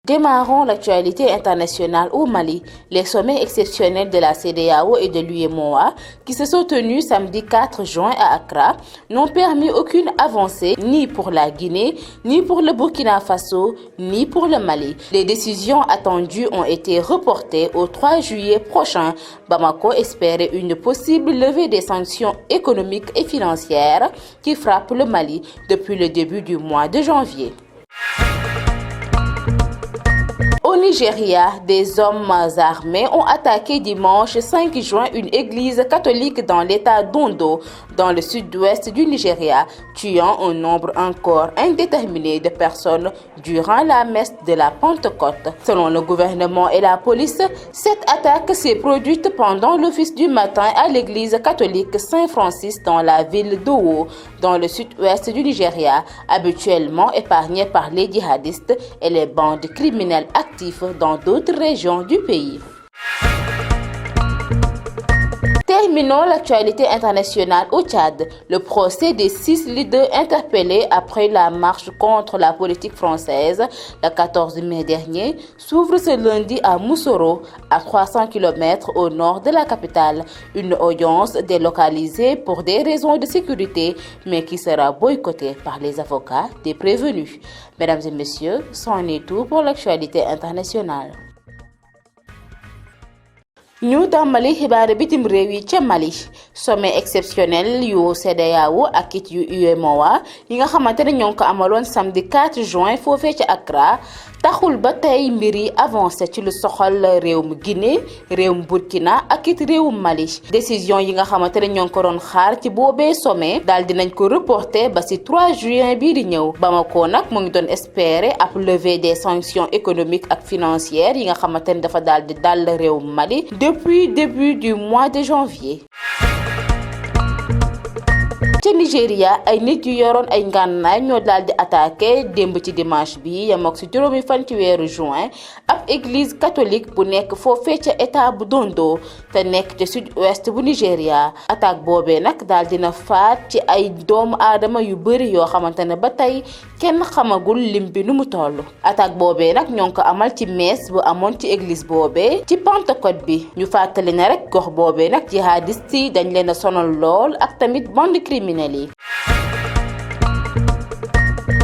Démarrons l'actualité internationale au Mali. Les sommets exceptionnels de la CEDEAO et de l'UEMOA qui se sont tenus samedi 4 juin à Accra n'ont permis aucune avancée ni pour la Guinée, ni pour le Burkina Faso, ni pour le Mali. Les décisions attendues ont été reportées au 3 juillet prochain. Bamako espérait une possible levée des sanctions économiques et financières qui frappent le Mali depuis le début du mois de janvier. Au Nigeria, des hommes armés ont attaqué dimanche 5 juin une église catholique dans l'état d'Ondo, dans le sud-ouest du Nigeria, tuant un nombre encore indéterminé de personnes durant la messe de la Pentecôte. Selon le gouvernement et la police, cette attaque s'est produite pendant l'office du matin à l'église catholique Saint-Francis dans la ville d'Owo, dans le sud-ouest du Nigeria, habituellement épargnée par les djihadistes et les bandes criminelles actives dans d'autres régions du pays. Terminons l'actualité internationale au Tchad. Le procès des 6 leaders interpellés après la marche contre la politique française le 14 mai dernier s'ouvre ce lundi à Moussoro, à 300 km au nord de la capitale. Une audience délocalisée pour des raisons de sécurité, mais qui sera boycottée par les avocats des prévenus. Mesdames et messieurs, c'en est tout pour l'actualité internationale. ñu tàmbali xibaar bitim réew yi ca Mali sommet exceptionnel yu CEDEAO ak it yu UEMOA yi nga xamante ne ñoo ko amaloon samedi 4 juin foofee ca Accra taxul ba tey mbir yi avancé ci lu soxal réewum Guinée réewum Burkina ak it réewum Mali. Décision yi nga xamante ne ñoo ko doon xaar ci boobee sommet daal dinañ ko reporté ba ci 3 juin bii di ñëw. Bamako nag mu ngi doon espérer ab levée des sanctions économiques ak financières yi nga xamante ne dafa daal di dal réewum Mali depuis début du mois de janvier. ca Nigeria ay nit yu yoroon ay ngànnaay ñoo daal di attaqué démb ci dimanche bi yamook ci juróomi fan ci weeru juin ab église catholique bu nekk foofee ca état bu Dondo te nekk ca sud-ouest bu Nigeria. Attaque boobee nag daal dina faat ci ay doomu aadama yu bëri yoo xamante ne ba tey kenn xamagul lim bi nu mu toll. Attaque boobee nag ñoo ngi ko amal ci messe bu amoon ci église boobee ci Pentecôte bi. ñu fàttali ne rek gox boobee nag jihadiste yi dañ leen a sonal lool ak tamit bande criminelle.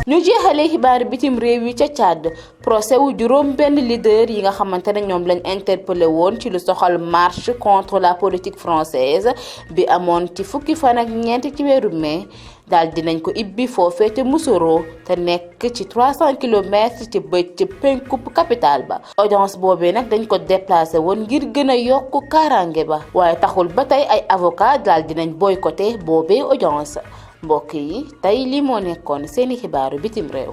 ñu jeexalee xibaar bitim réew yi ca Tchad procès wu juróom benn leader yi nga xamante ne ñoom lañ interpellé woon ci lu soxal marche contre la politique française bi amoon ci fukki fan ak ñeent ci weeru mai daal dinañ ko ibbi foofee te Moussoro te nekk ci 300 kilomètres ci bëj ci penkub capitale ba. Audience boobee nag dañ ko déplacé woon ngir gën a yokk kaaraange ba waaye taxul ba tey ay avocat daal dinañ boycotté boobee audience. mbokk yi tey li moo nekkoon seeni xibaaru bitim réew.